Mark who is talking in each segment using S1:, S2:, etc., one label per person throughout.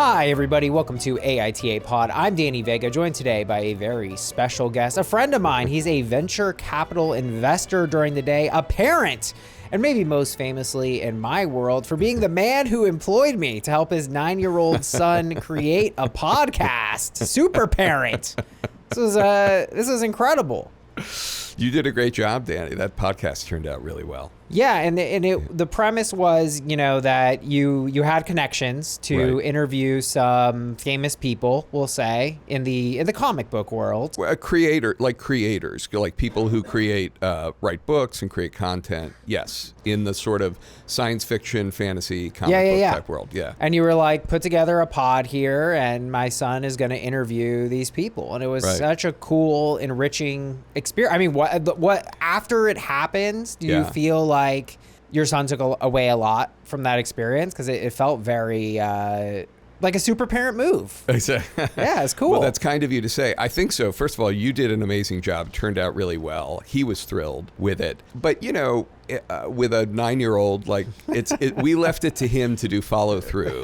S1: Hi, everybody. Welcome to AITA Pod. I'm Danny Vega, joined today by a very special guest, a friend of mine. He's a venture capital investor during the day, a parent, and maybe most famously in my world for being the man who employed me to help his 9-year-old son create a podcast. Super parent. This was incredible.
S2: You did a great job, Danny. That podcast turned out really well.
S1: Yeah, and the premise was, that you had connections to interview some famous people, we'll say, in the comic book world.
S2: Well, creators, like people who write books and create content. Yes, in the sort of science fiction, fantasy, comic book type world. Yeah.
S1: And you were like, put together a pod here, and my son is going to interview these people, and it was such a cool, enriching experience. I mean, what after it happens, do you feel like your son took away a lot from that experience? Because it felt very like a super parent move.
S2: Exactly.
S1: Yeah, it's cool.
S2: Well, that's kind of you to say. I think so. First of all, you did an amazing job. It turned out really well. He was thrilled with it. But, with a 9-year-old, we left it to him to do follow through,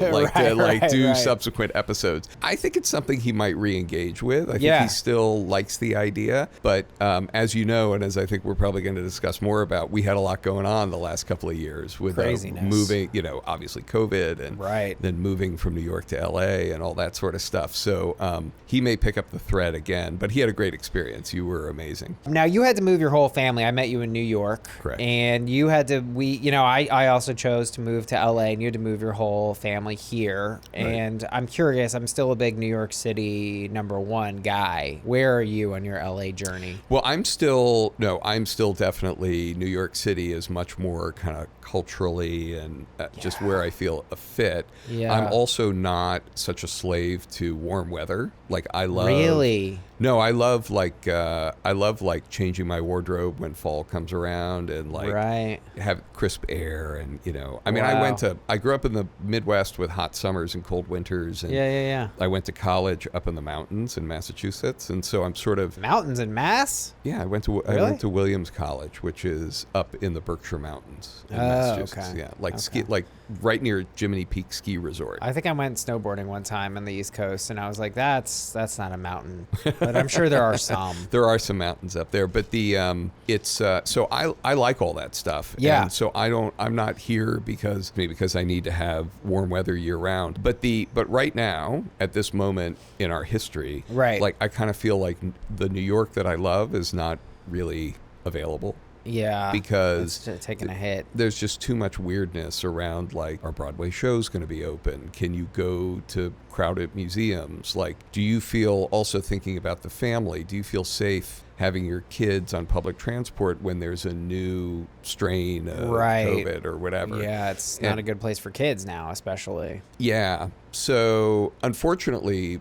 S2: do subsequent episodes. I think it's something he might re-engage with. I think he still likes the idea, but as you know, and as I think we're probably going to discuss more about, we had a lot going on the last couple of years with moving, obviously COVID, and then moving from New York to LA and all that sort of stuff. So he may pick up the thread again, but he had a great experience. You were amazing.
S1: Now you had to move your whole family. I met you in New York.
S2: Correct.
S1: And you had to, I also chose to move to LA, and you had to move your whole family here. And I'm curious, I'm still a big New York City #1 guy. Where are you on your LA journey?
S2: Well, I'm still definitely, New York City is much more kind of culturally and just where I feel a fit. Yeah. I'm also not such a slave to warm weather. Like I love.
S1: Really?
S2: No, I love changing my wardrobe when fall comes around and have crisp air and I grew up in the Midwest with hot summers and cold winters and I went to college up in the mountains in Massachusetts, and so I'm sort of
S1: mountains in Mass?
S2: Yeah, I went to Williams College, which is up in the Berkshire Mountains in Massachusetts. Okay. Yeah, ski, like right near Jiminy Peak Ski Resort.
S1: I think I went snowboarding one time on the East Coast, and I was like, that's not a mountain, but I'm sure there are some.
S2: There are some mountains up there, but so I like all that stuff.
S1: Yeah.
S2: And so I'm not here because I need to have warm weather year round. But right now, at this moment in our history, like I kind of feel like the New York that I love is not really available.
S1: Yeah,
S2: because
S1: it's taking a hit.
S2: There's just too much weirdness around, like, are Broadway shows going to be open? Can you go to crowded museums? Like, do you feel, also thinking about the family, do you feel safe having your kids on public transport when there's a new strain of COVID or whatever?
S1: Yeah, it's not a good place for kids now, especially.
S2: Yeah. So unfortunately,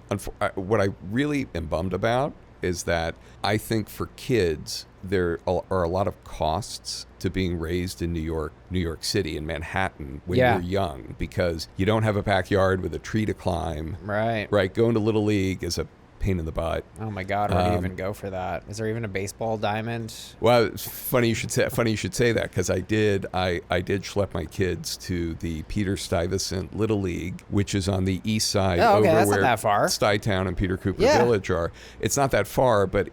S2: what I really am bummed about is that I think for kids, there are a lot of costs to being raised in New York City, in Manhattan when you're young, because you don't have a backyard with a tree to climb. Right. Going to Little League is a pain in the butt.
S1: Oh my God, where do you even go for that? Is there even a baseball diamond?
S2: Well, it's funny you should say that, because I did schlep my kids to the Peter Stuyvesant Little League, which is on the east side over
S1: that's
S2: where
S1: not that far.
S2: Stuytown and Peter Cooper Village are. It's not that far, but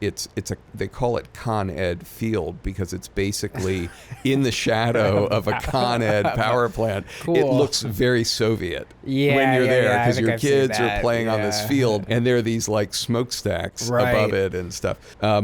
S2: they call it Con Ed Field because it's basically in the shadow of a Con Ed power plant.
S1: Cool.
S2: It looks very Soviet when you're there, because your kids are playing on this field, and there are these like smokestacks above it and stuff.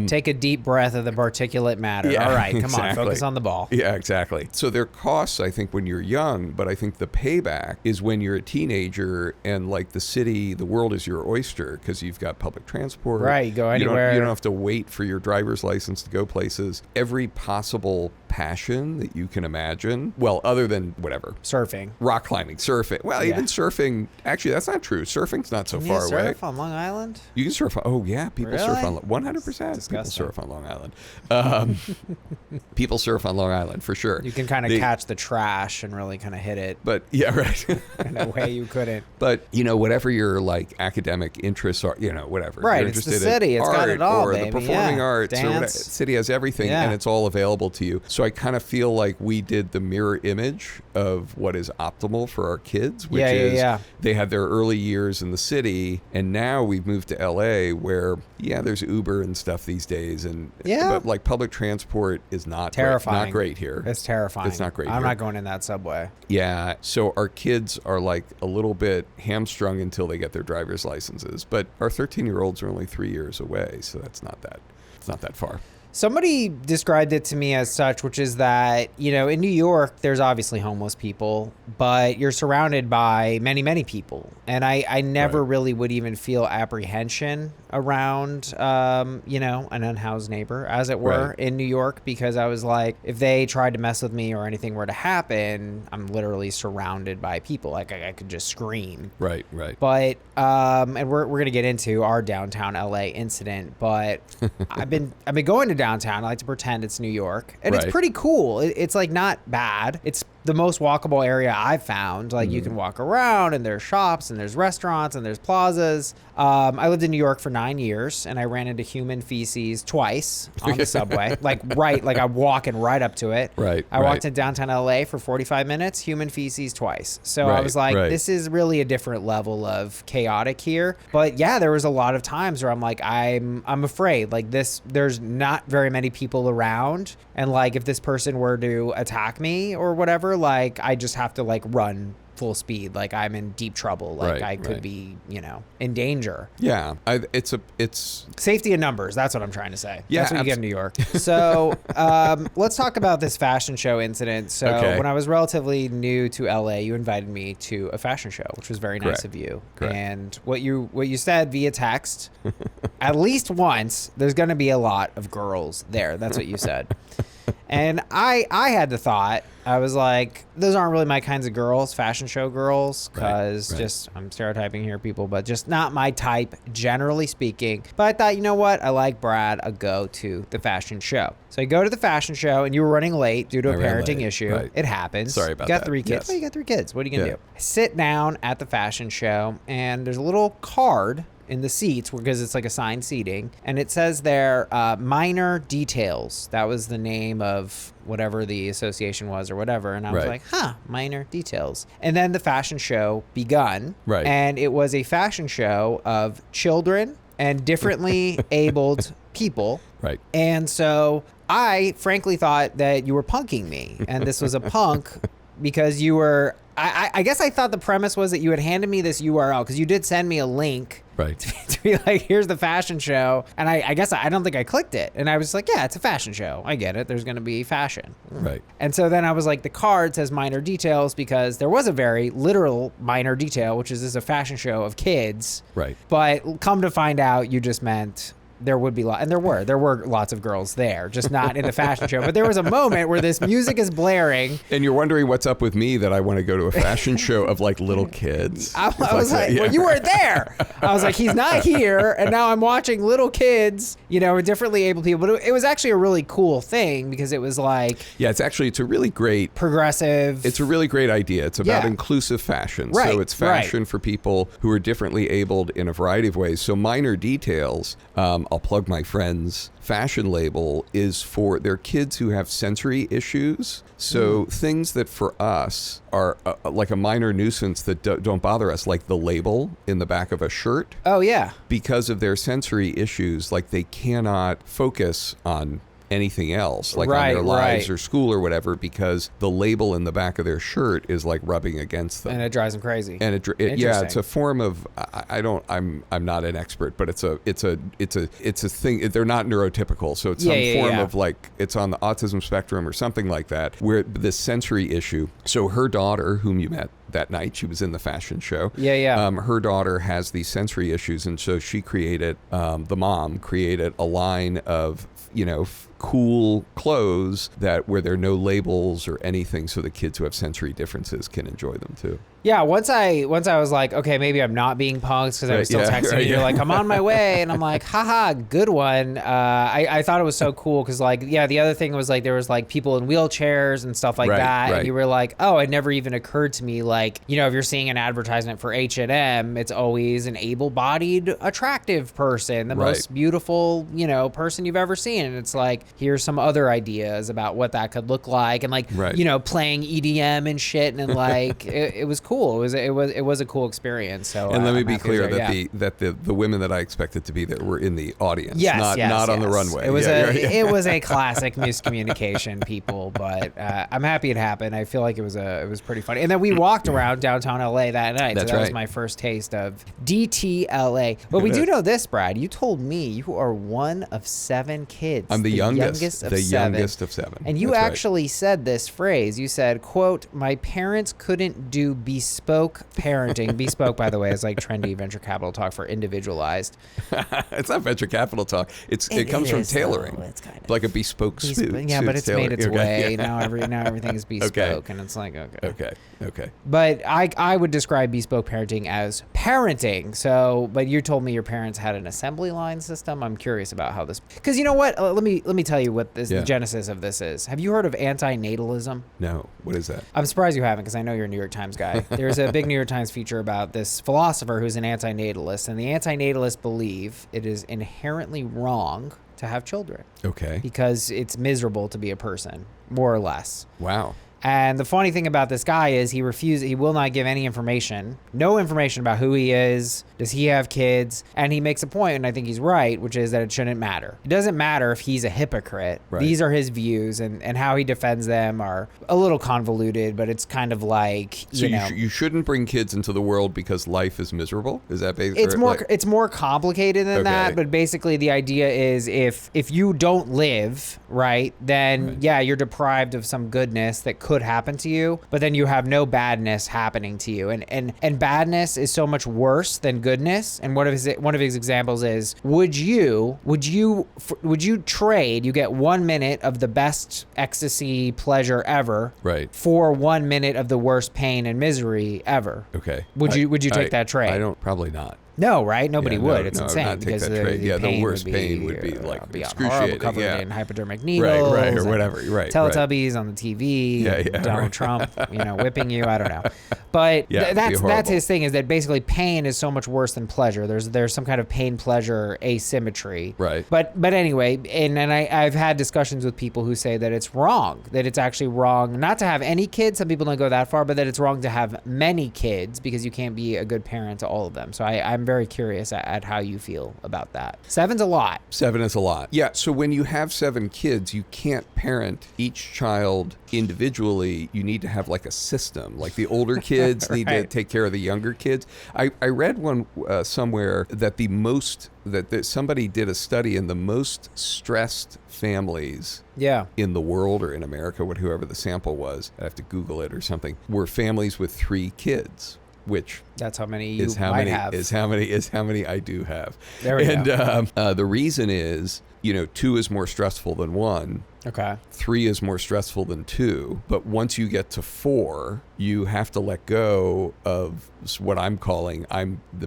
S1: Take a deep breath of the particulate matter. All right, come on, focus on the ball.
S2: Yeah, exactly. So there are costs, I think, when you're young, but I think the payback is when you're a teenager and like the world is your oyster, because you've got public transport.
S1: Right, you go anywhere.
S2: You don't have to wait for your driver's license to go places. Every possible passion that you can imagine. Well, other than whatever.
S1: Surfing.
S2: Rock climbing, surfing. Well, even surfing. Actually, that's not true. Surfing's not so far away.
S1: Surf on Long Island?
S2: You You can surf. Oh yeah, people surf on 100%. People surf on Long Island. People surf on Long Island for sure.
S1: You can kind of catch the trash and really kind of hit it.
S2: But yeah, right.
S1: In a way you couldn't.
S2: But whatever your like academic interests are, whatever.
S1: Right.
S2: You're
S1: it's the
S2: interested
S1: city.
S2: in
S1: It's got it all,
S2: or
S1: baby.
S2: the performing arts
S1: Dance.
S2: or whatever. The city has everything, and it's all available to you. So I kind of feel like we did the mirror image of what is optimal for our kids, which is they had their early years in the city, and now we've moved to LA where there's Uber and stuff these days, and but like public transport is not
S1: terrifying.
S2: Not great here.
S1: It's terrifying.
S2: It's not great.
S1: I'm not going in that subway.
S2: Yeah, so our kids are like a little bit hamstrung until they get their driver's licenses, but our 13-year-olds are only 3 years away, so it's not that far.
S1: Somebody described it to me as such, which is that, in New York, there's obviously homeless people, but you're surrounded by many, many people. And I never really would even feel apprehension around, an unhoused neighbor, as it were, in New York, because I was like, if they tried to mess with me or anything were to happen, I'm literally surrounded by people. Like I could just scream.
S2: Right.
S1: But, and we're going to get into our downtown LA incident, but I've been going to downtown. I like to pretend it's New York, and it's pretty cool. It's like not bad. It's the most walkable area I've found. Like you can walk around, and there's shops, and there's restaurants, and there's plazas. I lived in New York for 9 years, and I ran into human feces twice on the subway. like I'm walking right up to it. I walked in downtown LA for 45 minutes, human feces twice. So I was like, this is really a different level of chaotic here. But yeah, there was a lot of times where I'm like, I'm afraid. Like there's not very many people around, and like if this person were to attack me or whatever, like I just have to like run full speed. Like I'm in deep trouble. Like I could be, in danger.
S2: Yeah. It's
S1: safety in numbers. That's what I'm trying to say.
S2: Yeah,
S1: that's what you get in New York. So let's talk about this fashion show incident. So when I was relatively new to LA, you invited me to a fashion show, which was very nice of you. And what you said via text, at least once, there's going to be a lot of girls there. That's what you said. And I had the thought, I was like, those aren't really my kinds of girls, fashion show girls, because just, I'm stereotyping here, people, but just not my type, generally speaking. But I thought, you know what? I like Brad. I'll go to the fashion show. So I go to the fashion show, and you were running late due to a parenting issue. It happens.
S2: Sorry about
S1: that. You
S2: got
S1: 3 kids.
S2: Yes.
S1: Well, you got 3 kids. What are you going to do? I sit down at the fashion show, and there's a little card in the seats because it's like assigned seating, and it says there minor details. That was the name of whatever the association was or whatever, and I was like, minor details. And then the fashion show begun, and it was a fashion show of children and differently abled people, and so I frankly thought that you were punking me, and this was a punk because you were I guess I thought the premise was that you had handed me this URL, because you did send me a link to be like, here's the fashion show. And I guess I don't think I clicked it. And I was like, yeah, it's a fashion show. I get it. There's going to be fashion. And so then I was like, the card says minor details, because there was a very literal minor detail, which is this is a fashion show of kids. But come to find out, you just meant there would be and there were lots of girls there, just not in the fashion show. But there was a moment where this music is blaring,
S2: and you're wondering what's up with me that I want to go to a fashion show of like little kids.
S1: I was like, well, you weren't there. I was like, he's not here, and now I'm watching little kids, differently able people. But it was actually a really cool thing, because it was like,
S2: it's a really great
S1: progressive.
S2: It's a really great idea. It's about inclusive fashion. So it's fashion for people who are differently abled in a variety of ways. So minor details. I'll plug my friend's fashion label is for their kids who have sensory issues. So things that for us are like a minor nuisance that don't bother us, like the label in the back of a shirt.
S1: Oh, yeah.
S2: Because of their sensory issues, like they cannot focus on anything else, like on their lives or school or whatever, because the label in the back of their shirt is like rubbing against them,
S1: and it drives them crazy.
S2: And it's a form of I'm not an expert, but it's a thing. They're not neurotypical, so it's some form of like, it's on the autism spectrum or something like that, where this sensory issue. So her daughter, whom you met that night, she was in the fashion show. Her daughter has these sensory issues, and so she created, the mom created a line of cool clothes where there are no labels or anything, so the kids who have sensory differences can enjoy them too.
S1: Yeah, once I was like, okay, maybe I'm not being punked because I was still texting you. You're like, I'm on my way. And I'm like, haha, good one. I thought it was so cool because, like, yeah, the other thing was, like, there was, like, people in wheelchairs and stuff like that. And you were like, oh, it never even occurred to me, like, you know, if you're seeing an advertisement for H&M, it's always an able-bodied, attractive person, the most beautiful, you know, person you've ever seen. And it's like, here's some other ideas about what that could look like. And, like, you know, playing EDM and shit. And, like, it was cool. It was a cool experience. So,
S2: and let me be clear that the women that I expected to be there were in the audience, not on the runway.
S1: It was a classic miscommunication, people. But I'm happy it happened. I feel like it was pretty funny. And then we walked around downtown LA that night.
S2: That's
S1: that was my first taste of DTLA. But we do know this, Brad. You told me you are one of 7 kids.
S2: I'm the youngest of seven.
S1: And you actually said this phrase. You said, quote, "My parents couldn't do bespoke parenting." Bespoke, by the way, is like trendy venture capital talk for individualized.
S2: It's not venture capital talk. It comes from tailoring.
S1: It's kind of
S2: like a bespoke suit.
S1: Yeah, but it's made its way. Now everything is bespoke,
S2: Okay.
S1: and it's like
S2: Okay.
S1: But I would describe bespoke parenting as parenting. So, but you told me your parents had an assembly line system. I'm curious about how this, because you know what? Let me tell you what the genesis of this is. Have you heard of antinatalism?
S2: No. What is that?
S1: I'm surprised you haven't, because I know you're a New York Times guy. There's a big New York Times feature about this philosopher who's an antinatalist, and the antinatalists believe it is inherently wrong to have children.
S2: Okay.
S1: Because it's miserable to be a person, more or less.
S2: Wow.
S1: And the funny thing about this guy is he will not give any information, no information about who he is, does he have kids, and he makes a point, and I think he's right, which is that it shouldn't matter. It doesn't matter if he's a hypocrite.
S2: Right.
S1: These are his views, and how he defends them are a little convoluted, but it's kind of like,
S2: so
S1: you know.
S2: you shouldn't bring kids into the world because life is miserable? Is that basically?
S1: It's more complicated than that, but basically the idea is if you don't live, right, then you're deprived of some goodness that could happen to you, but then you have no badness happening to you, and badness is so much worse than goodness. And one of his examples is, would you trade, you get 1 minute of the best ecstasy pleasure ever, for 1 minute of the worst pain and misery ever?
S2: Okay.
S1: Would you take that trade?
S2: Probably not.
S1: No, right? Nobody would. It's insane.
S2: Not take
S1: because
S2: that trade.
S1: the
S2: worst pain would be like excruciating.
S1: Covered in hypodermic needles.
S2: Right, or whatever. Right.
S1: Teletubbies on the TV. Donald Trump, whipping you. I don't know. But that's his thing, is that basically pain is so much worse than pleasure. There's some kind of pain-pleasure asymmetry.
S2: Right.
S1: But anyway, and I've had discussions with people who say that it's wrong, that it's actually wrong not to have any kids. Some people don't go that far, but that it's wrong to have many kids because you can't be a good parent to all of them. So I'm very curious at how you feel about that. 7's a lot.
S2: 7 is a lot. Yeah. So when you have 7 kids, you can't parent each child individually. You need to have like a system. Like the older kids need to take care of the younger kids. I read one somewhere that that somebody did a study, and the most stressed families in the world, or in America, whoever the sample was, I have to Google it or something, were families with 3 kids. Which
S1: that's how many
S2: have. Is how many I do have.
S1: There we
S2: go. The reason is, 2 is more stressful than 1.
S1: Okay.
S2: 3 is more stressful than 2. But once you get to 4, you have to let go of what I'm calling,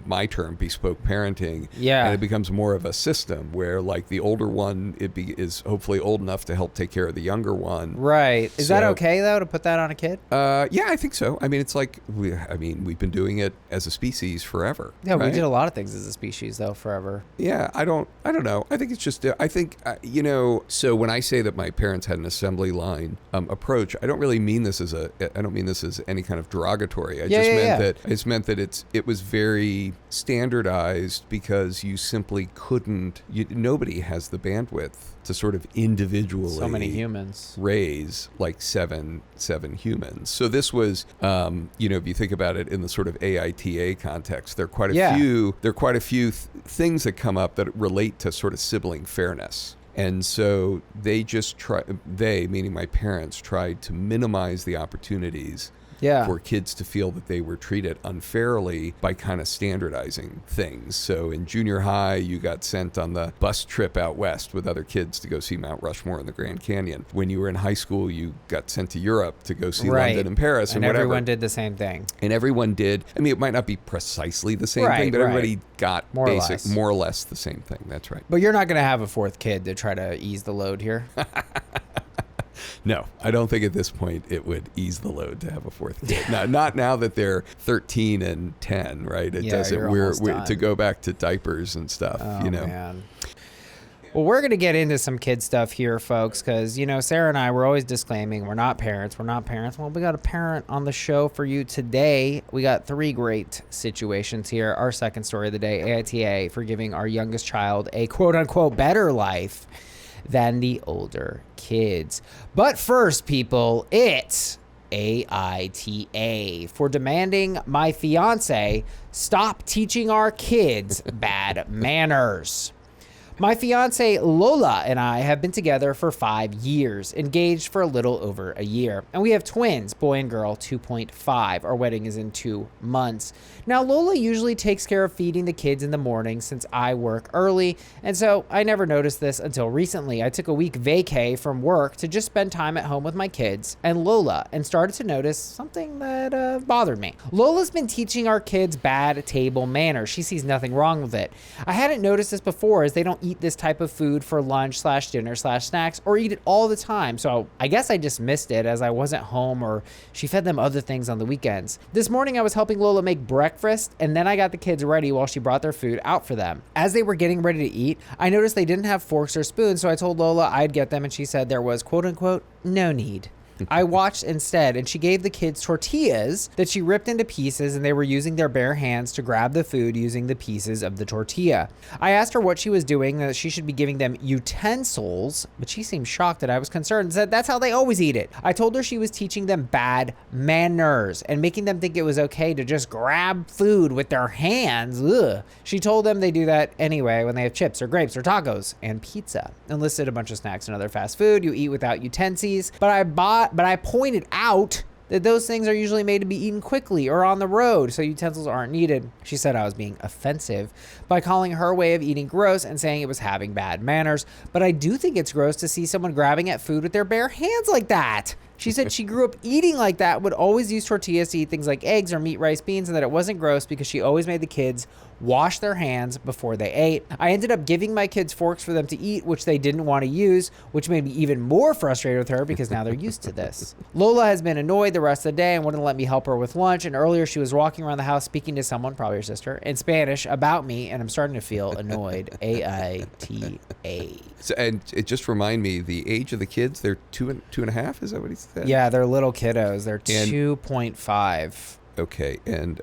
S2: my term, bespoke parenting.
S1: Yeah.
S2: And it becomes more of a system where, like, the older one is hopefully old enough to help take care of the younger one.
S1: Right. Is that okay, though, to put that on a kid?
S2: Yeah, I think so. I mean, it's like, we've been doing it as a species forever.
S1: Yeah, we did a lot of things as a species, though, forever.
S2: Yeah, I don't know. I think it's just, so when I say that my parents had an assembly line approach, I don't really mean this as any kind of derogatory. I just meant that it was very standardized because you simply couldn't. Nobody has the bandwidth to sort of individually
S1: so many humans
S2: raise like seven humans. So this was, if you think about it in the sort of AITA context, there are quite a few things that come up that relate to sort of sibling fairness. And so they meaning my parents, tried to minimize the opportunities for kids to feel that they were treated unfairly by kind of standardizing things. So in junior high, you got sent on the bus trip out west with other kids to go see Mount Rushmore and the Grand Canyon. When you were in high school, you got sent to Europe to go see London and Paris and whatever.
S1: Everyone did the same thing.
S2: And everyone did. I mean, it might not be precisely the same thing, but everybody got more or less the same thing. That's right.
S1: But you're not going to have a fourth kid to try to ease the load here.
S2: No, I don't think at this point it would ease the load to have a fourth kid. No, not now that they're 13 and 10, right? It doesn't. We're to go back to diapers and stuff,
S1: Man. Well, we're going to get into some kid stuff here, folks, because, Sarah and I, we're always disclaiming we're not parents. We're not parents. Well, we got a parent on the show for you today. We got 3 great situations here. Our second story of the day, AITA, for giving our youngest child a quote-unquote better life than the older kids. But first, people, it's AITA for demanding my fiance stop teaching our kids bad manners. My fiance Lola and I have been together for 5 years, engaged for a little over a year, and we have twins, boy and girl, 2.5. Our wedding is in 2 months. Now, Lola usually takes care of feeding the kids in the morning since I work early, and so I never noticed this until recently. I took a week vacay from work to just spend time at home with my kids and Lola, and started to notice something that bothered me. Lola's been teaching our kids bad table manners. She sees nothing wrong with it. I hadn't noticed this before, as they don't eat this type of food for lunch / dinner / snacks, or eat it all the time. So I guess I just missed it as I wasn't home, or she fed them other things on the weekends. This morning I was helping Lola make breakfast, and then I got the kids ready while she brought their food out for them. As they were getting ready to eat, I noticed they didn't have forks or spoons, so I told Lola I'd get them, and she said there was quote unquote no need. I watched instead, and she gave the kids tortillas that she ripped into pieces, and they were using their bare hands to grab the food using the pieces of the tortilla. I asked her what she was doing, that she should be giving them utensils, but she seemed shocked that I was concerned and said that's how they always eat it. I told her she was teaching them bad manners and making them think it was okay to just grab food with their hands. Ugh. She told them they do that anyway when they have chips or grapes or tacos and pizza, and listed a bunch of snacks and other fast food you eat without utensils. But I pointed out that those things are usually made to be eaten quickly or on the road, so utensils aren't needed. She said I was being offensive by calling her way of eating gross and saying it was having bad manners. But I do think it's gross to see someone grabbing at food with their bare hands like that. She said she grew up eating like that, would always use tortillas to eat things like eggs or meat, rice, beans, and that it wasn't gross because she always made the kids wash their hands before they ate. I ended up giving my kids forks for them to eat, which they didn't want to use, which made me even more frustrated with her because now they're used to this. Lola has been annoyed the rest of the day and wouldn't let me help her with lunch, and earlier she was walking around the house speaking to someone, probably her sister, in Spanish about me, and I'm starting to feel annoyed. AITA.
S2: So, and it just reminded me, the age of the kids, they're two and a half, is that what he said?
S1: Yeah, they're little kiddos. They're 2.5.
S2: Okay, and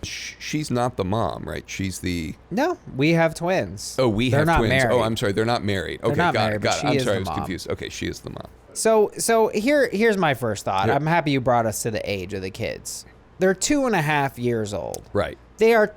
S2: she's not the mom, right? She's the...
S1: No, we have twins.
S2: Oh, they're
S1: not
S2: twins.
S1: Married.
S2: Oh, I'm sorry, they're not married. Okay,
S1: they're not
S2: got
S1: married,
S2: it, got it. I'm sorry, I was
S1: mom.
S2: confused. Okay, she is the mom.
S1: So here's my first thought.
S2: Yeah.
S1: I'm happy you brought us to the age of the kids. They're 2.5 years old.
S2: Right.
S1: They are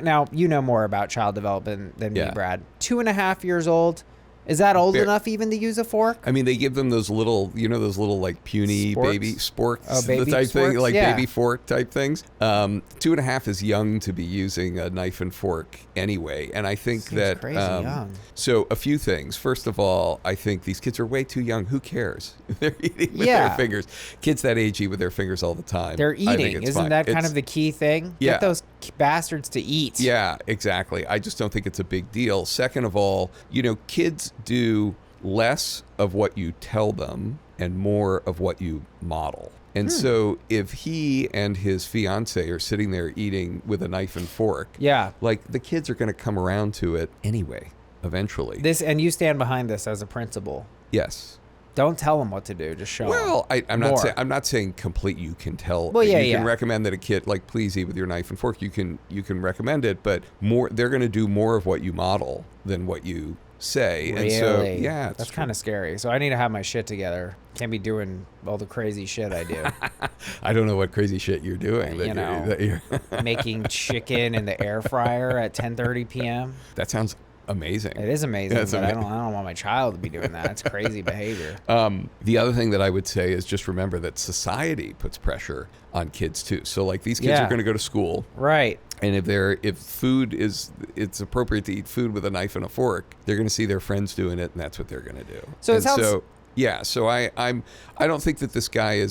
S1: now you know more about child development than me, Brad. 2.5 years old. Is that old enough even to use a fork?
S2: I mean, they give them those little, those little like puny
S1: Sporks?
S2: baby sporks,
S1: Baby
S2: type thing,
S1: sporks?
S2: like
S1: Yeah.
S2: baby fork type things. 2.5 is young to be using a knife and fork anyway. And I think
S1: Seems
S2: that,
S1: crazy young.
S2: So a few things. First of all, I think these kids are way too young. Who cares? They're eating with their fingers. Kids that age eat with their fingers all the time.
S1: They're
S2: I think
S1: eating.
S2: it's
S1: Isn't
S2: fine.
S1: that kind of the key thing?
S2: Yeah.
S1: Get those bastards to eat.
S2: Yeah, exactly. I just don't think it's a big deal. Second of all, kids do less of what you tell them and more of what you model. And so if he and his fiance are sitting there eating with a knife and fork, like the kids are going to come around to it anyway, eventually.
S1: And you stand behind this as a principal.
S2: Yes.
S1: Don't tell them what to do. Just show them.
S2: Well, I'm not saying complete. You can tell.
S1: Well, yeah,
S2: you can recommend that a kid please eat with your knife and fork. You can recommend it, but they're going to do more of what you model than what you say.
S1: Really?
S2: And so
S1: that's kind of scary. So I need to have my shit together. Can't be doing all the crazy shit I do.
S2: I don't know what crazy shit you're doing.
S1: Making chicken in the air fryer at 10:30 p.m.
S2: That sounds amazing.
S1: It is amazing,
S2: That's
S1: but I
S2: amazing.
S1: don't want my child to be doing that. It's crazy behavior.
S2: The other thing that I would say is just remember that society puts pressure on kids too. So like these kids
S1: Yeah.
S2: are going to go to school,
S1: Right.
S2: and if food it's appropriate to eat food with a knife and a fork, they're going to see their friends doing it, and that's what they're going to do.
S1: So it
S2: And
S1: sounds-
S2: so I don't think that this guy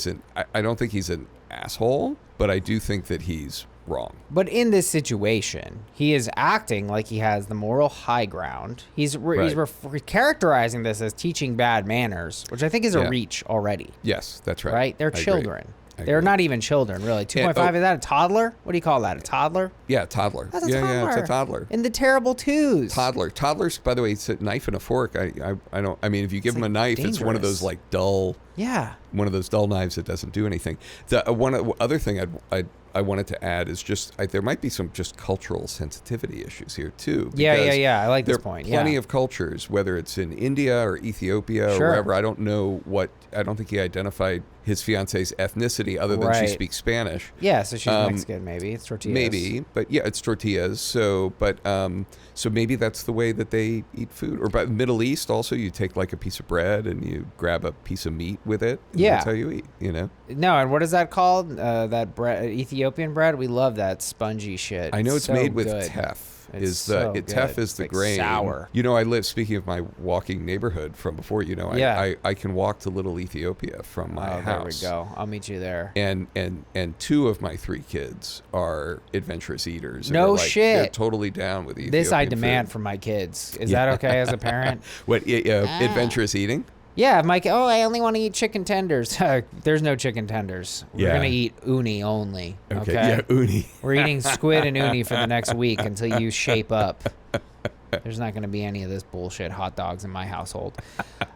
S2: I don't think he's an asshole, but I do think that he's wrong.
S1: But in this situation, he is acting like he has the moral high ground. He's characterizing this as teaching bad manners, which I think is a
S2: Yeah.
S1: reach already.
S2: Yes, that's right.
S1: Right? They're
S2: I agree.
S1: children.
S2: I
S1: They're
S2: agree.
S1: not even children, really. 2.5, is that a toddler? What do you call that? A toddler?
S2: Yeah, toddler.
S1: That's a
S2: yeah,
S1: toddler.
S2: yeah, it's a toddler.
S1: In the terrible twos.
S2: Toddlers, by the way, it's a knife and a fork. I don't. I mean, if you give
S1: It's,
S2: them a
S1: like,
S2: knife, it's one of
S1: dangerous.
S2: those like dull.
S1: Yeah.
S2: One of those dull knives that doesn't do anything. The other thing I wanted to add is just there might be some just cultural sensitivity issues here too.
S1: Yeah.
S2: because
S1: I like this
S2: there are
S1: point.
S2: plenty
S1: Yeah.
S2: of cultures, whether it's in India or Ethiopia
S1: Sure.
S2: or wherever. I don't know I don't think he identified his fiance's ethnicity other than she
S1: Right.
S2: speaks Spanish.
S1: Yeah, so she's Mexican, maybe. It's tortillas.
S2: Maybe, but yeah, it's tortillas. So maybe that's the way that they eat food. Or by the Middle East, also, you take like a piece of bread and you grab a piece of meat with it. And
S1: Yeah.
S2: that's how you eat. You know.
S1: No, and what is that called? That bread, Ethiopian bread? We love that spongy shit.
S2: I know it's
S1: so
S2: made with
S1: good.
S2: teff.
S1: It's so
S2: Teff
S1: good.
S2: is the
S1: It's like
S2: grain.
S1: sour.
S2: You know, I live. Speaking of my walking neighborhood from before, you know,
S1: Yeah.
S2: I can walk to Little Ethiopia from my house.
S1: There we go. I'll meet you there.
S2: And two of my three kids are adventurous eaters. and
S1: No
S2: they're, like,
S1: shit.
S2: They're totally down with Ethiopian
S1: This I
S2: food.
S1: demand from my kids. Is that okay as a parent?
S2: What adventurous eating?
S1: Yeah, Mike. Oh, I only want to eat chicken tenders. There's no chicken tenders. We're
S2: Yeah.
S1: gonna eat uni only. Okay.
S2: Yeah, uni.
S1: We're eating squid and uni for the next week until you shape up. There's not going to be any of this bullshit hot dogs in my household.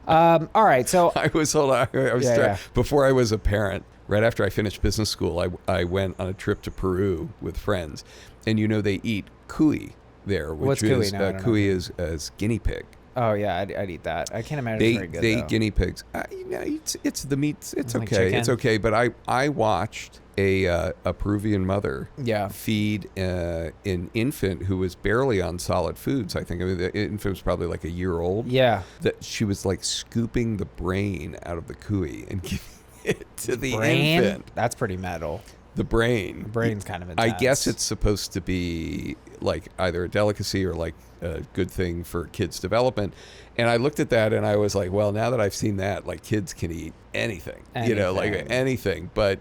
S1: All right, so
S2: I was
S1: Yeah.
S2: before I was a parent. Right after I finished business school, I went on a trip to Peru with friends, and you know they eat cuy there, which
S1: What's
S2: is
S1: cuy? No, I don't know.
S2: cuy is guinea pig.
S1: oh yeah, I'd eat that. I can't imagine
S2: They
S1: it's very good.
S2: they
S1: though.
S2: eat guinea pigs. It's the meat. It's
S1: Like
S2: okay.
S1: chicken?
S2: It's okay. But I watched a Peruvian mother
S1: Yeah.
S2: feed an infant who was barely on solid foods. I think the infant was probably like a year old.
S1: Yeah.
S2: That she was like scooping the brain out of the cuy and giving it to the
S1: Brain?
S2: infant.
S1: That's pretty metal.
S2: The brain.
S1: The brain's kind of
S2: I
S1: intense.
S2: guess it's supposed to be like either a delicacy or like a good thing for kids' development. And I looked at that and I was like, well, now that I've seen that, like kids can eat anything. You know, like
S1: Anything.
S2: anything. But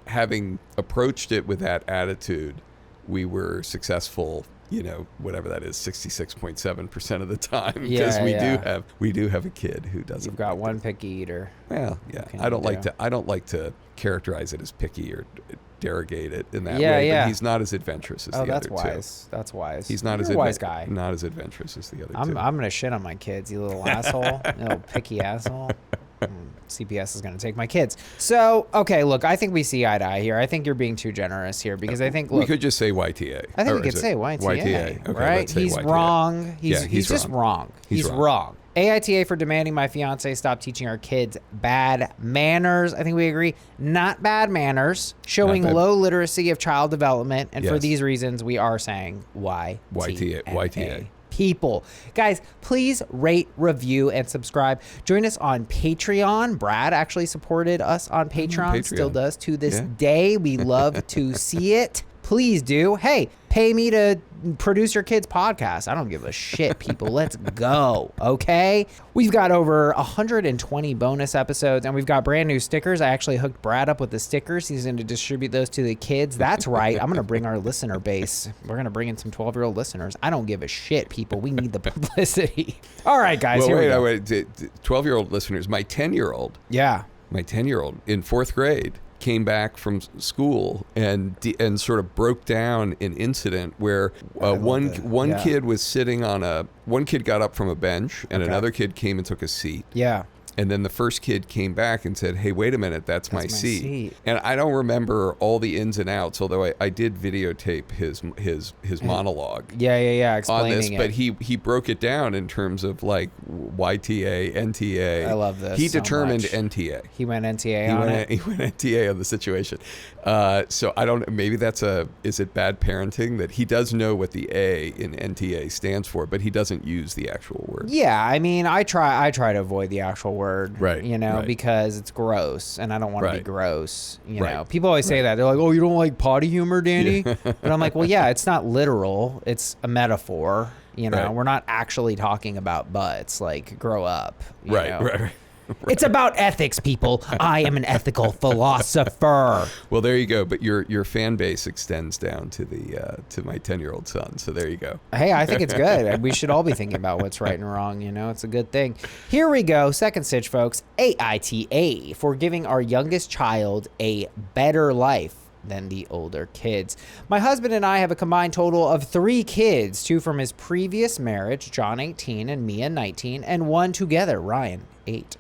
S2: having approached it with that attitude, we were successful, you know, whatever that is, 66.7% of the time. Because
S1: Yeah,
S2: we do have a kid who doesn't.
S1: You've got one picky eater.
S2: Well, yeah.
S1: can
S2: I don't
S1: you
S2: like
S1: do?
S2: to characterize it as picky or derogate it in that
S1: Yeah,
S2: way.
S1: yeah.
S2: But he's not as adventurous as
S1: Oh,
S2: the
S1: that's
S2: other two.
S1: wise. That's wise.
S2: He's not
S1: You're
S2: as
S1: a wise guy.
S2: not as adventurous as the other
S1: I'm
S2: two.
S1: gonna shit on my kids, you little asshole, you little picky asshole. CPS is gonna take my kids. So okay, look, I think we see eye to eye here. I think you're being too generous here because I think
S2: we
S1: look,
S2: could just say YTA.
S1: I think
S2: Or
S1: we could
S2: is it
S1: say YTA,
S2: Okay,
S1: right?
S2: let's say
S1: He's
S2: YTA.
S1: wrong.
S2: Yeah,
S1: He's just wrong. He's
S2: wrong.
S1: wrong. AITA for demanding my fiance stop teaching our kids bad manners. I think we agree. Not bad manners, showing
S2: Not bad.
S1: low literacy of child development. And for
S2: Yes.
S1: these reasons, we are saying YTA.
S2: YTA.
S1: People. Guys, please rate, review, and subscribe. Join us on Patreon. Brad actually supported us on Patreon. Still
S2: Patreon.
S1: does to this
S2: Yeah.
S1: day. We love to see it. Please do. Hey, pay me to produce your kids' podcast. I don't give a shit, people. Let's go. Okay? We've got over 120 bonus episodes, and we've got brand new stickers. I actually hooked Brad up with the stickers. He's going to distribute those to the kids. That's right. I'm going to bring our listener base. We're going to bring in some 12-year-old listeners. I don't give a shit, people. We need the publicity. All right, guys.
S2: Well,
S1: here we go.
S2: wait. 12-year-old listeners. My 10-year-old in fourth grade came back from school and sort of broke down an incident where one
S1: Yeah.
S2: kid was sitting on one kid got up from a bench and
S1: Okay.
S2: another kid came and took a seat.
S1: Yeah.
S2: And then the first kid came back and said, hey, wait a minute, that's my seat.
S1: seat.
S2: And I don't remember all the ins and outs, although I did videotape his monologue.
S1: Yeah,
S2: On
S1: explaining
S2: this,
S1: it.
S2: but he broke it down in terms of like YTA, NTA.
S1: I love this
S2: He
S1: so
S2: determined
S1: much.
S2: NTA.
S1: He went NTA on it.
S2: He went NTA on the situation. So I don't. Maybe is it bad parenting that he does know what the A in NTA stands for, but he doesn't use the actual word.
S1: Yeah, I mean, I try to avoid the actual word,
S2: Right,
S1: you know,
S2: right.
S1: because it's gross, and I don't want to be
S2: Right.
S1: gross, you
S2: Right.
S1: know. People always say that. They're like, oh, you don't like potty humor, Danny? But I'm like, well, yeah, it's not literal. It's a metaphor, you know.
S2: Right.
S1: We're not actually talking about butts, like, grow up, you know?
S2: Right.
S1: It's about ethics, people. I am an ethical philosopher.
S2: Well, there you go. But your fan base extends down to to my 10-year-old son. So there you go.
S1: Hey, I think it's good. We should all be thinking about what's right and wrong, you know? It's a good thing. Here we go. Second stitch, folks. AITA, for giving our youngest child a better life than the older kids. My husband and I have a combined total of 3 kids, 2 from his previous marriage, John 18 and Mia 19, and 1 together, Ryan 8.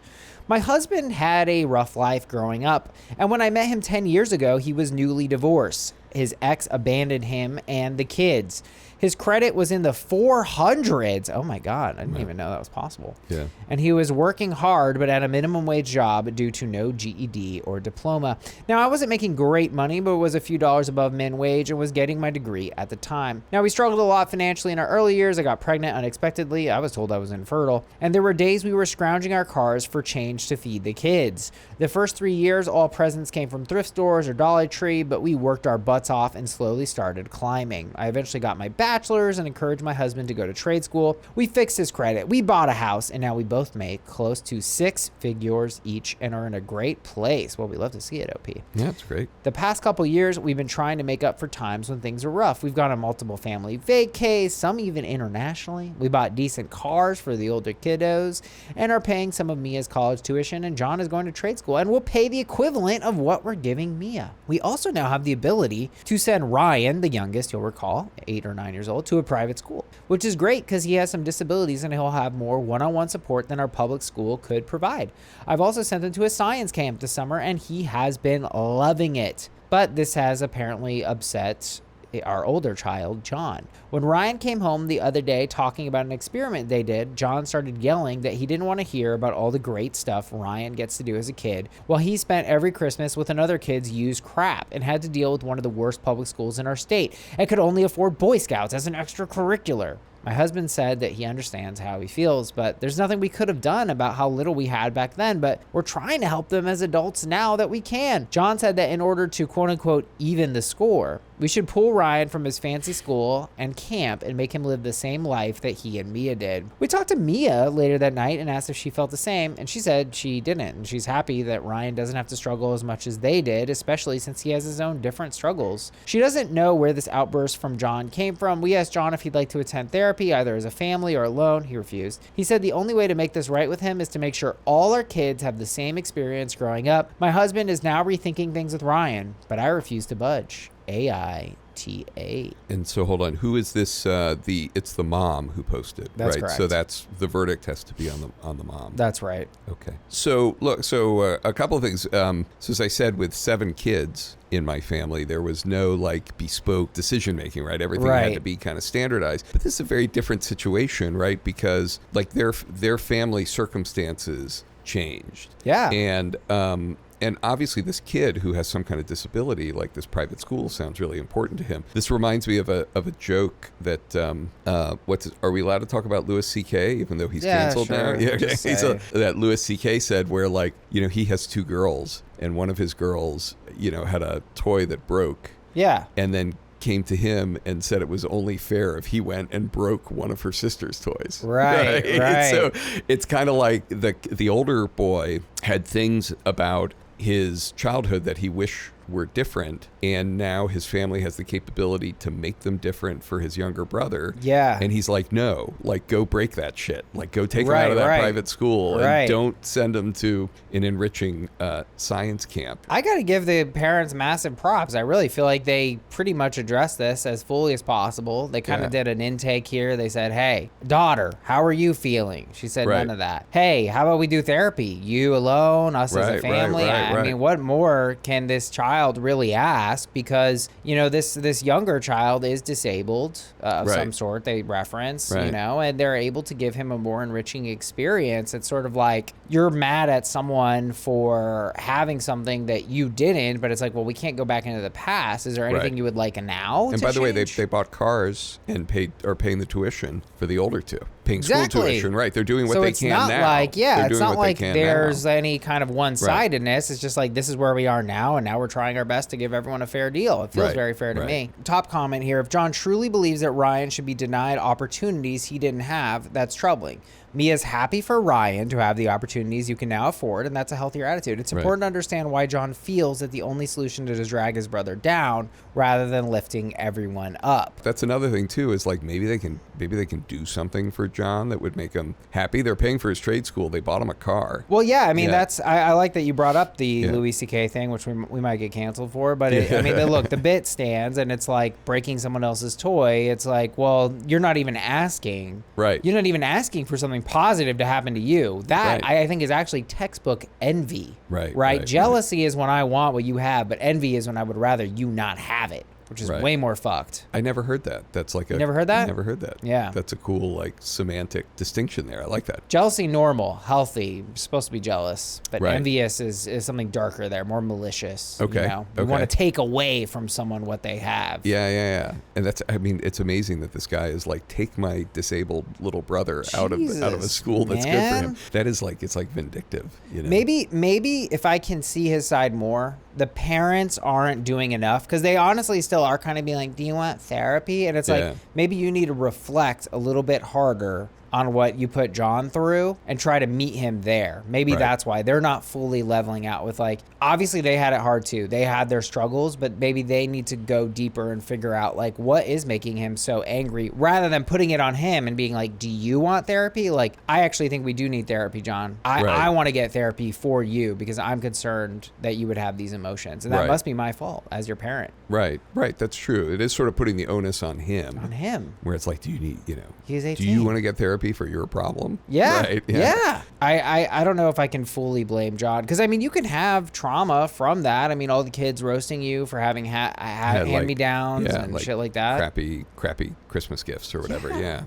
S1: My husband had a rough life growing up, and when I met him 10 years ago, he was newly divorced. His ex abandoned him and the kids. His credit was in the 400s. Oh my God, I didn't even know that was possible.
S2: Yeah.
S1: And he was working hard, but at a minimum wage job due to no GED or diploma. Now, I wasn't making great money, but was a few dollars above min wage and was getting my degree at the time. Now, we struggled a lot financially in our early years. I got pregnant unexpectedly. I was told I was infertile. And there were days we were scrounging our cars for change to feed the kids. The first 3 years, all presents came from thrift stores or Dollar Tree, but we worked our butts off and slowly started climbing. I eventually got my bachelor's and encouraged my husband to go to trade school. We fixed his credit. We bought a house, and now we both make close to 6 figures each and are in a great place. Well, we love to see it, OP.
S2: Yeah, that's great.
S1: The past couple years, we've been trying to make up for times when things are rough. We've gone on multiple family vacays, some even internationally. We bought decent cars for the older kiddos and are paying some of Mia's college tuition, and John is going to trade school and will pay the equivalent of what we're giving Mia. We also now have the ability to send Ryan, the youngest, you'll recall, 8 or 9 years old, to a private school, which is great because he has some disabilities and he'll have more one-on-one support than our public school could provide. I've also sent him to a science camp this summer and he has been loving it. But this has apparently upset our older child, John. When Ryan came home the other day talking about an experiment they did, John started yelling that he didn't want to hear about all the great stuff Ryan gets to do as a kid, while he spent every Christmas with another kid's used crap and had to deal with one of the worst public schools in our state and could only afford Boy Scouts as an extracurricular. My husband said that he understands how he feels, but there's nothing we could have done about how little we had back then, but we're trying to help them as adults now that we can. John said that in order to quote unquote even the score, we should pull Ryan from his fancy school and camp and make him live the same life that he and Mia did. We talked to Mia later that night and asked if she felt the same, and she said she didn't, and she's happy that Ryan doesn't have to struggle as much as they did, especially since he has his own different struggles. She doesn't know where this outburst from John came from. We asked John if he'd like to attend therapy, either as a family or alone. He refused. He said the only way to make this right with him is to make sure all our kids have the same experience growing up. My husband is now rethinking things with Ryan, but I refuse to budge. AITA.
S2: And so hold on, who is this? It's the mom who posted,
S1: That's
S2: right?
S1: correct.
S2: So that's the verdict has to be on the mom.
S1: That's right.
S2: Okay. So look, a couple of things. So as I said, with 7 kids in my family, there was no like bespoke decision making, right? Everything had to
S1: Right.
S2: be kind of standardized. But this is a very different situation, right? Because like their family circumstances changed.
S1: Yeah.
S2: And obviously this kid who has some kind of disability, like this private school, sounds really important to him. This reminds me of a joke that, are we allowed to talk about Louis C.K. even though he's canceled
S1: sure.
S2: now? Yeah, okay.
S1: Just say.
S2: That Louis C.K. said where like, he has 2 girls and one of his girls, had a toy that broke
S1: Yeah.
S2: and then came to him and said it was only fair if he went and broke one of her sister's toys.
S1: Right.
S2: So it's kind of like the older boy had things about his childhood that he wished were different, and now his family has the capability to make them different for his younger brother.
S1: Yeah.
S2: And he's like, no, like, go break that shit. Like, go take him out of that private school and don't send him to an enriching science camp.
S1: I got to give the parents massive props. I really feel like they pretty much addressed this as fully as possible. They kind of did an intake here. They said, hey, daughter, how are you feeling? She said none of that. Hey, how about we do therapy? You alone, us as a family. I mean, what more can this child really ask? Because, you know, this younger child is disabled of some sort, they reference, you know, and they're able to give him a more enriching experience. It's sort of like you're mad at someone for having something that you didn't, but it's like, well, we can't go back into the past. Is there anything you would like now?
S2: And by the way, they bought cars and are paying the tuition for the older two. Paying school tuition, right? They're doing what they can now.
S1: It's not like there's any kind of one-sidedness. It's just like, this is where we are now, and now we're trying our best to give everyone a fair deal. It feels very fair to me. Top comment here: if John truly believes that Ryan should be denied opportunities he didn't have, that's troubling. Mia's happy for Ryan to have the opportunities you can now afford, and that's a healthier attitude. It's important to understand why John feels that the only solution is to drag his brother down rather than lifting everyone up.
S2: That's another thing too, is like maybe they can do something for John that would make him happy. They're paying for his trade school. They bought him a car.
S1: Well, yeah, I mean, that's I like that you brought up the Louis C.K. thing, which we might get canceled for, but I mean, look, the bit stands, and it's like breaking someone else's toy. It's like, well, you're not even asking.
S2: Right.
S1: You're not even asking for something positive to happen to you. That I think is actually textbook envy. Right. Jealousy is when I want what you have, but envy is when I would rather you not have it, which is way more fucked.
S2: I never heard that. That's like
S1: you never heard that?
S2: Never heard that.
S1: Yeah.
S2: That's a cool, like, semantic distinction there. I like that.
S1: Jealousy, normal, healthy. You're supposed to be jealous. But envious is something darker there, more malicious.
S2: Okay.
S1: You know? You want to take away from someone what they have.
S2: Yeah. And I mean, it's amazing that this guy is like, take my disabled little brother out of a school that's good for him. That is like, it's like vindictive. You know?
S1: Maybe if I can see his side more, the parents aren't doing enough, because they honestly still are kind of being like, do you want therapy? And it's like, maybe you need to reflect a little bit harder on what you put John through and try to meet him there. Maybe that's why they're not fully leveling out with, like, obviously they had it hard too. They had their struggles, but maybe they need to go deeper and figure out, like, what is making him so angry, rather than putting it on him and being like, do you want therapy? Like, I actually think we do need therapy, John. I want to get therapy for you because I'm concerned that you would have these emotions. And that must be my fault as your parent.
S2: Right. That's true. It is sort of putting the onus on him. Where it's like, do you need,
S1: he's 18.
S2: Do you want to get therapy for your problem?
S1: Yeah. I don't know if I can fully blame John, because I mean, you can have trauma from that. I mean, all the kids roasting you for having hand-me-downs and like shit like that.
S2: Crappy Christmas gifts or whatever. Yeah.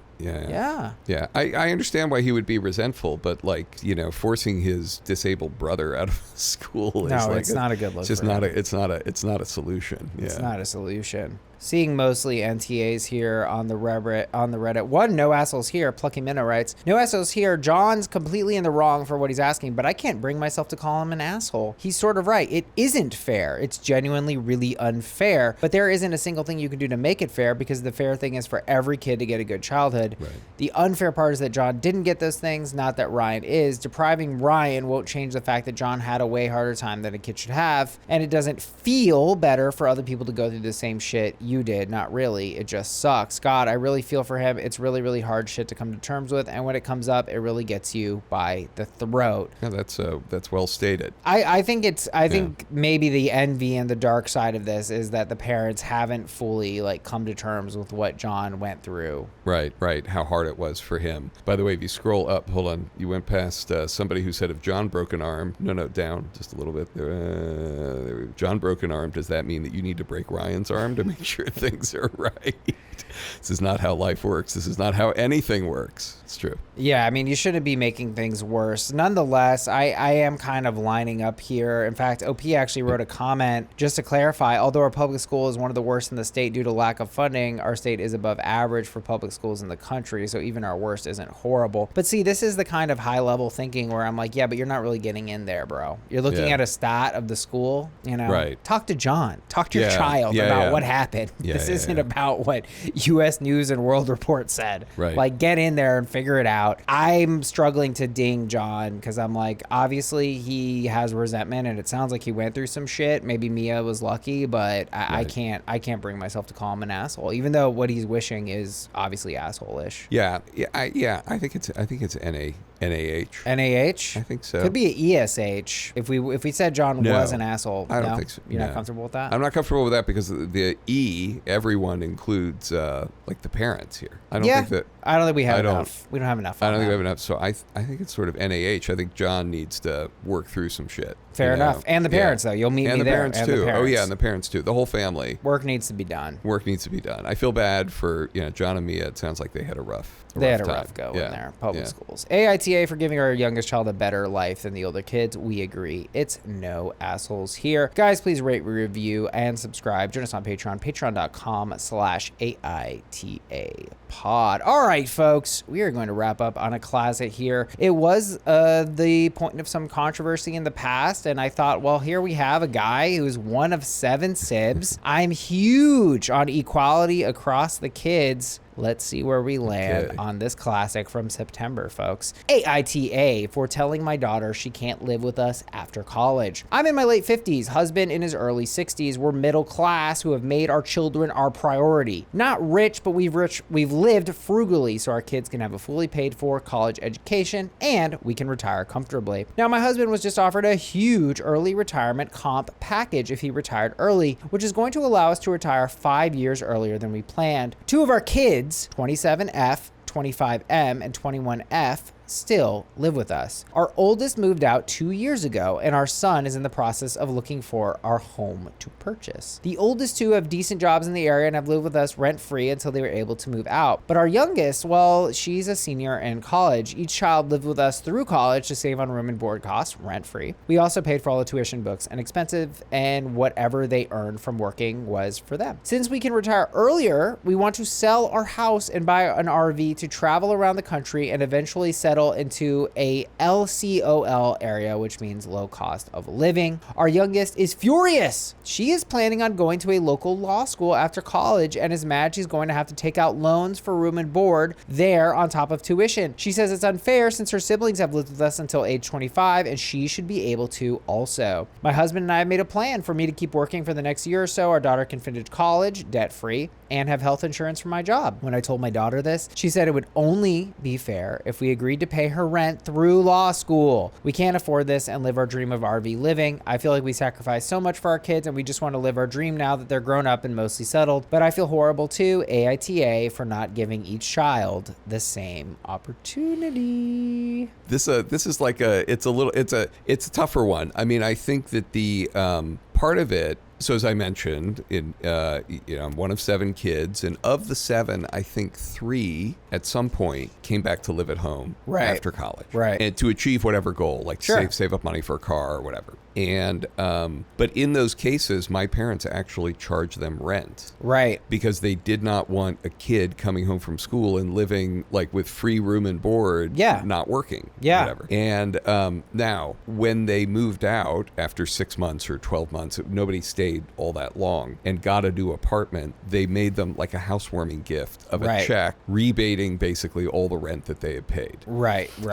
S2: I understand why he would be resentful, but like, forcing his disabled brother out of school is
S1: it's not a good look.
S2: It's not a solution.
S1: It's not a solution. Seeing mostly NTAs here on the Reddit. One no assholes here, Plucky Minnow writes, no assholes here, John's completely in the wrong for what he's asking, but I can't bring myself to call him an asshole. He's sort of right. It isn't fair. It's genuinely really unfair, but there isn't a single thing you can do to make it fair, because the fair thing is for every kid to get a good childhood. The unfair part is that John didn't get those things, not that Ryan is. Depriving Ryan won't change the fact that John had a way harder time than a kid should have, and it doesn't feel better for other people to go through the same shit you did. Not really. It just sucks. God, I really feel for him. It's really, really hard shit to come to terms with, and when it comes up, it really gets you by the throat.
S2: Yeah, that's well stated.
S1: I think maybe the envy and the dark side of this is that the parents haven't fully come to terms with what John went through.
S2: Right. How hard it was for him. By the way, if you scroll up, hold on, you went past somebody who said, if John broke an arm, no, down just a little bit. John broke an arm. Does that mean that you need to break Ryan's arm to make sure things are right? This is not how life works. This is not how anything works. It's true.
S1: Yeah, I mean, you shouldn't be making things worse. Nonetheless, I am kind of lining up here. In fact, OP actually wrote a comment just to clarify. Although our public school is one of the worst in the state due to lack of funding, our state is above average for public schools in the country, so even our worst isn't horrible. But see, this is the kind of high-level thinking where I'm like, yeah, but you're not really getting in there, bro. You're looking at a stat of the school,
S2: Right.
S1: Talk to John. Talk to your child about what happened. This isn't about what U.S. News and World Report said.
S2: Right.
S1: Like, get in there and figure it out. I'm struggling to ding John because I'm like, obviously he has resentment, and it sounds like he went through some shit. Maybe Mia was lucky, but I can't bring myself to call him an asshole, even though what he's wishing is obviously asshole-ish.
S2: Yeah. I think it's NAH.
S1: NAH?
S2: I think so.
S1: Could be an ESH. If we said John was an asshole.
S2: I don't think so.
S1: You're not comfortable with that?
S2: I'm not comfortable with that because the E, everyone includes like the parents here. I don't think
S1: we have enough. We don't have enough.
S2: I don't think we have enough. So I think it's sort of NAH. I think John needs to work through some shit.
S1: Fair enough. And the parents, though. You'll meet me there.
S2: And the parents, too. Oh, yeah, and the parents, too. The whole family.
S1: Work needs to be done.
S2: I feel bad for, John and Mia. It sounds like they had a rough
S1: go in there. Public schools.
S2: Yeah.
S1: AITA for giving our youngest child a better life than the older kids. We agree. It's no assholes here. Guys, please rate, review, and subscribe. Join us on Patreon. Patreon.com/AITA pod. All right, folks. We are going to wrap up on a classic here. It was the point of some controversy in the past, and I thought, well, here we have a guy who's one of 7 sibs. I'm huge on equality across the kids. Let's see where we land on this classic from September, folks. AITA for telling my daughter she can't live with us after college. I'm in my late 50s, husband in his early 60s. We're middle class who have made our children our priority. Not rich, but we've lived frugally so our kids can have a fully paid for college education and we can retire comfortably. Now, my husband was just offered a huge early retirement comp package if he retired early, which is going to allow us to retire 5 years earlier than we planned. 2 of our kids, 27F, 25M, and 21F, still live with us. Our oldest moved out 2 years ago, and our son is in the process of looking for our home to purchase. The oldest 2 have decent jobs in the area and have lived with us rent-free until they were able to move out. But our youngest, well, she's a senior in college. Each child lived with us through college to save on room and board costs, rent-free. We also paid for all the tuition, books, and expensive, and whatever they earned from working was for them. Since we can retire earlier, we want to sell our house and buy an RV to travel around the country and eventually settle into a LCOL area, which means low cost of living. Our youngest is furious. She is planning on going to a local law school after college and is mad she's going to have to take out loans for room and board there on top of tuition. She says it's unfair since her siblings have lived with us until age 25 and she should be able to also. My husband and I have made a plan for me to keep working for the next year or so. Our daughter can finish college debt-free and have health insurance for my job. When I told my daughter this, she said it would only be fair if we agreed to pay her rent through law school. We can't afford this and live our dream of RV living. I feel like we sacrificed so much for our kids and we just want to live our dream now that they're grown up and mostly settled. But I feel horrible too, AITA, for not giving each child the same opportunity.
S2: This is like it's a tougher one. I mean, I think that the part of it. So as I mentioned, I'm one of 7 kids, and of the 7, I think 3 at some point came back to live at home after college, and to achieve whatever goal, like save up money for a car or whatever. And but in those cases, my parents actually charged them rent, because they did not want a kid coming home from school and living like with free room and board, not working, whatever. And now when they moved out after 6 months or 12 months, nobody stayed all that long and got a new apartment. They made them like a housewarming gift of a check rebating basically all the rent that they had paid.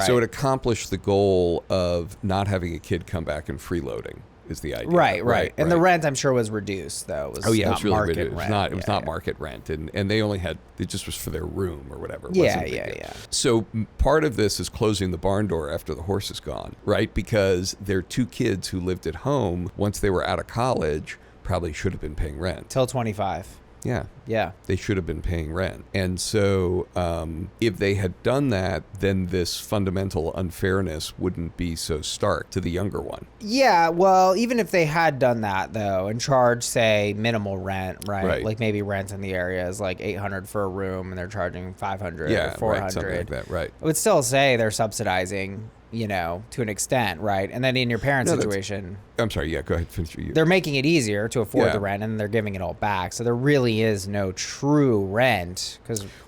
S2: So it accomplished the goal of not having a kid come back and freeloading. Is the idea.
S1: And the rent, I'm sure, was reduced, though. It was
S2: it was really reduced.
S1: Rent.
S2: It was not market rent. And they only had, it just was for their room or whatever.
S1: Yeah.
S2: So part of this is closing the barn door after the horse is gone, right? Because their 2 kids who lived at home, once they were out of college, probably should have been paying rent.
S1: Till 25.
S2: Yeah. They should have been paying rent. And so if they had done that, then this fundamental unfairness wouldn't be so stark to the younger one.
S1: Yeah, well, even if they had done that, though, and charged, say, minimal rent, right? Like maybe rent in the area is like $800 for a room and they're charging $500 or $400.
S2: Something like that, right.
S1: I would still say they're subsidizing to an extent, right? And then in your parents' situation,
S2: I'm sorry. Yeah, go ahead. Finish your.
S1: they're making it easier to afford the rent, and they're giving it all back. So there really is no true rent.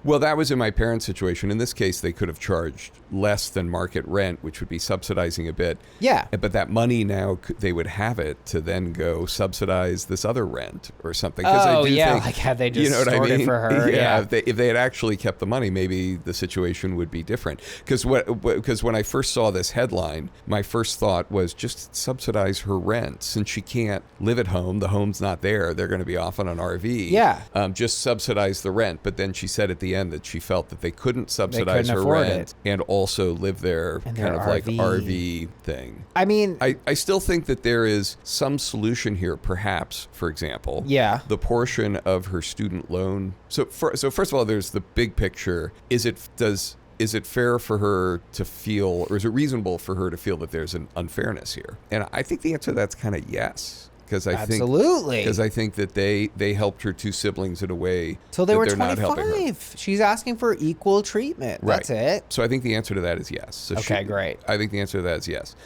S2: Well, that was in my parents' situation. In this case, they could have charged less than market rent, which would be subsidizing a bit.
S1: Yeah.
S2: But that money now, they would have it to then go subsidize this other rent or something.
S1: Oh, yeah. Like had they just stored it for her.
S2: Yeah. If they had actually kept the money, maybe the situation would be different. Because when I first saw this headline, my first thought was just subsidize her rent. Since she can't live at home, the home's not there, they're going to be off on an RV.
S1: Yeah.
S2: Just subsidize the rent. But then she said at the end that she felt that they couldn't subsidize her rent and also live there, kind of
S1: RV.
S2: like RV thing.
S1: I mean,
S2: I still think that there is some solution here, perhaps, for example.
S1: Yeah.
S2: The portion of her student loan. So first of all, there's the big picture. Is it fair for her to feel, or is it reasonable for her to feel that there's an unfairness here? And I think the answer to that's kind of yes. Because I think that they helped her two siblings in a way
S1: till they were
S2: they're not helping her.
S1: 25. She's asking for equal treatment.
S2: Right.
S1: That's it.
S2: So I think the answer to that is yes. So
S1: great.
S2: I think the answer to that is yes.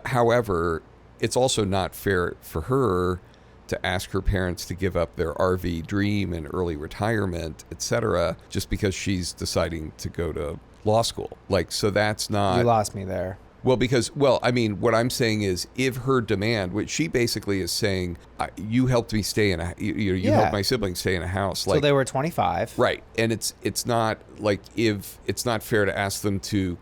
S2: However, it's also not fair for her to ask her parents to give up their RV dream and early retirement, etc., just because she's deciding to go to law school. So that's not.
S1: You lost me there.
S2: Well, what I'm saying is, if her demand, what she basically is saying, you helped me stay in you helped my siblings stay in a house.
S1: So they were 25.
S2: Right. And it's not if it's not fair to ask them to,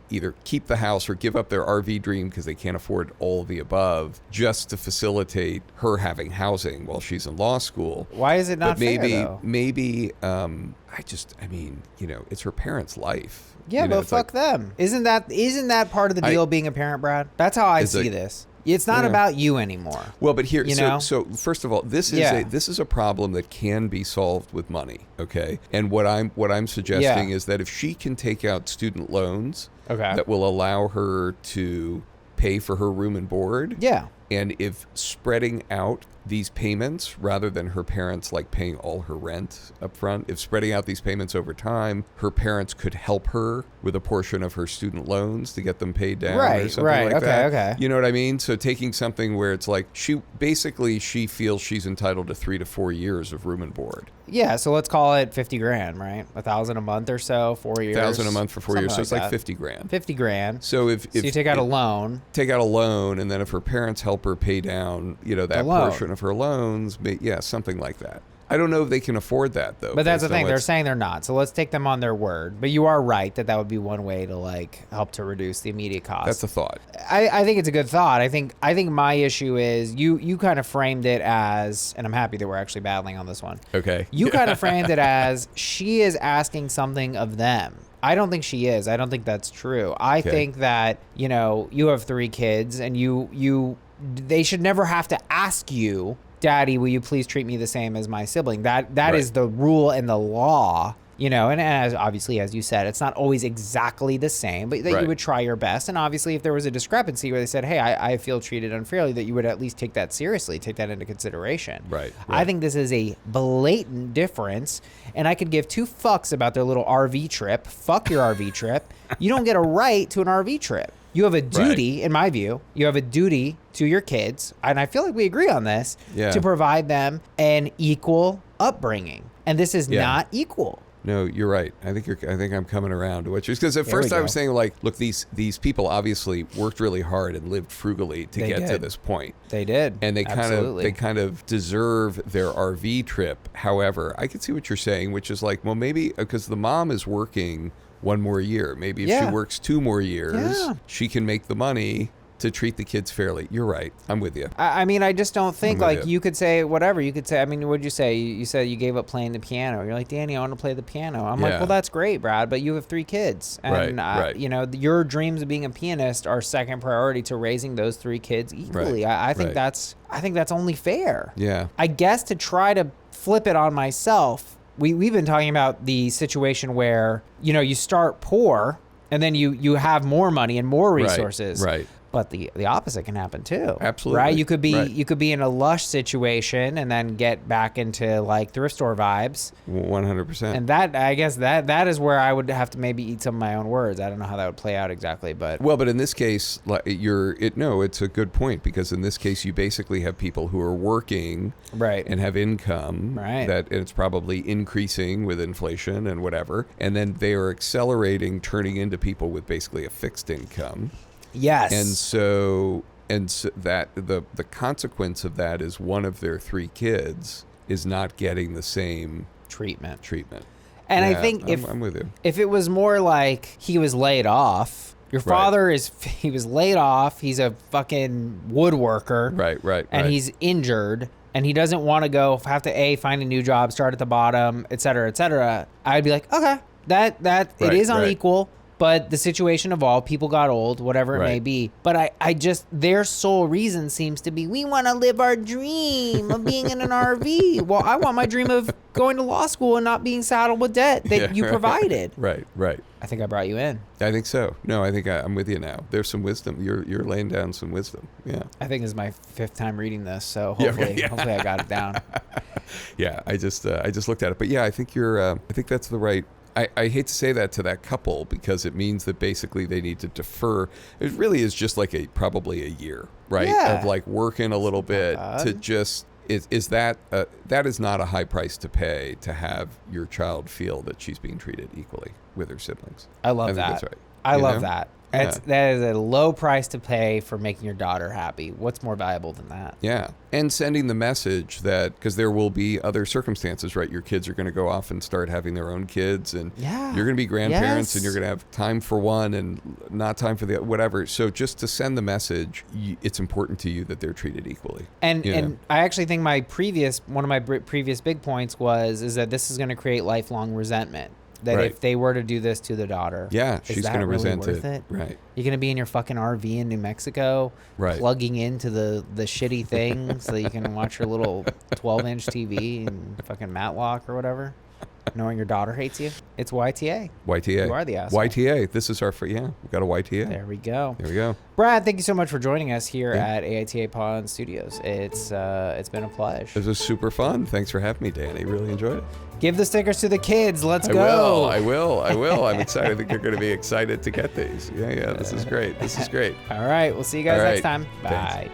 S2: either keep the house or give up their RV dream because they can't afford all of the above just to facilitate her having housing while she's in law school.
S1: Why is it not fair, though?
S2: Maybe, it's her parents' life.
S1: Yeah, but fuck them. Isn't that part of the deal being a parent, Brad? That's how I see this. It's not about you anymore.
S2: Well, but here, so first of all, this is a problem that can be solved with money. Okay, and what I'm suggesting is that if she can take out student loans, that will allow her to pay for her room and board.
S1: Yeah.
S2: And if spreading out these payments rather than her parents paying all her rent up front, if spreading out these payments over time, her parents could help her with a portion of her student loans to get them paid down or something like that.
S1: Okay.
S2: You know what I mean? So taking something where it's she feels she's entitled to 3 to 4 years of room and board.
S1: Yeah, so let's call it $50,000, right? $1,000 a month or so, 4 years.
S2: $1,000 a month for 4 years, so it's $50,000.
S1: $50,000.
S2: So if
S1: you take out a loan,
S2: and then if her parents help her pay down, that portion of her loans, something like that. I don't know if they can afford that though.
S1: But that's the thing; they're saying they're not. So let's take them on their word. But you are right that would be one way to help to reduce the immediate cost.
S2: That's a thought.
S1: I think it's a good thought. I think my issue is you kind of framed it as, and I'm happy that we're actually battling on this one.
S2: Okay.
S1: You kind of framed it as she is asking something of them. I don't think she is. I don't think that's true. I think that you have 3 kids, and they should never have to ask you, Daddy, will you please treat me the same as my sibling? That is the rule and the law, and obviously, as you said, it's not always exactly the same, but that you would try your best. And obviously, if there was a discrepancy where they said, hey, I feel treated unfairly, that you would at least take that seriously, take that into consideration.
S2: Right.
S1: I think this is a blatant difference, and I could give 2 fucks about their little RV trip. Fuck your RV trip. You don't get a right to an RV trip. You have a duty, in my view, to your kids, and I feel like we agree on this, to provide them an equal upbringing. And this is not equal.
S2: No, you're right. I think I'm coming around to what you're, because at first I was saying look, these people obviously worked really hard and lived frugally to get to this point.
S1: They did.
S2: And they kind of deserve their RV trip. However, I can see what you're saying, which is well, maybe because the mom is working 1 more year. Maybe if she works 2 more years, she can make the money to treat the kids fairly. You're right. I'm with you.
S1: I just don't think you could say whatever. You could say, what'd you say? You said you gave up playing the piano. You're like, Danny, I want to play the piano. I'm like, well, that's great, Brad, but you have 3 kids. And, your dreams of being a pianist are second priority to raising those 3 kids equally. I think that's only fair.
S2: Yeah.
S1: I guess to try to flip it on myself, we've been talking about the situation where, you start poor and then you have more money and more resources.
S2: Right.
S1: But the opposite can happen too.
S2: Absolutely.
S1: Right? You could be in a lush situation and then get back into like thrift store vibes.
S2: 100%.
S1: And that, I guess that is where I would have to maybe eat some of my own words. I don't know how that would play out exactly, but
S2: but in this case, it's a good point, because in this case you basically have people who are working
S1: right.
S2: and have income
S1: Right.
S2: that it's probably increasing with inflation and whatever, and then they are accelerating, turning into people with basically a fixed income.
S1: Yes.
S2: And so that the consequence of that is one of their 3 kids is not getting the same
S1: treatment. And I think
S2: I'm with you.
S1: If it was more like he was laid off, your father he was laid off, he's a fucking woodworker.
S2: Right.
S1: And he's injured and he doesn't want to go have to find a new job, start at the bottom, et cetera, I'd be like, okay, that it is unequal. But the situation evolved. People got old, whatever it may be. But I just, their sole reason seems to be, we want to live our dream of being in an RV. Well, I want my dream of going to law school and not being saddled with debt that you provided.
S2: Right.
S1: I think I brought you in.
S2: I think so. No, I think I'm with you now. There's some wisdom. You're laying down some wisdom. Yeah.
S1: I think this is my 5th time reading this, so hopefully I got it down.
S2: Yeah, I just looked at it. But yeah, I think I think that's the right. I hate to say that to that couple, because it means that basically they need to defer. It really is just like probably a year, right?
S1: Yeah.
S2: Of like working a little bit to just, is that is not a high price to pay to have your child feel that she's being treated equally with her siblings.
S1: I love that.
S2: think that's right.
S1: I love that. That is a low price to pay for making your daughter happy. What's more valuable than that?
S2: Yeah. And sending the message that, because there will be other circumstances, right? Your kids are going to go off and start having their own kids, and you're going to be grandparents, and you're going to have time for one and not time for the other, whatever. So just to send the message, it's important to you that they're treated equally.
S1: And I actually think one of my previous big points is that this is going to create lifelong resentment. That if they were to do this to the daughter,
S2: she's going to resent it. Right.
S1: You're going to be in your fucking RV in New Mexico, plugging into the shitty thing so that you can watch your little 12-inch TV and fucking Matlock or whatever, knowing your daughter hates you. It's YTA.
S2: YTA.
S1: You are the asshole.
S2: YTA. This is our we got a YTA.
S1: There we go.
S2: There we go.
S1: Brad, thank you so much for joining us here at AITA Pod Studios. It's been a pleasure.
S2: This was super fun. Thanks for having me, Danny. Really enjoyed it.
S1: Give the stickers to the kids. Let's go.
S2: I will. I'm excited. I think they're going to be excited to get these. Yeah. This is great.
S1: All right. We'll see you guys next time. Bye.
S2: Thanks.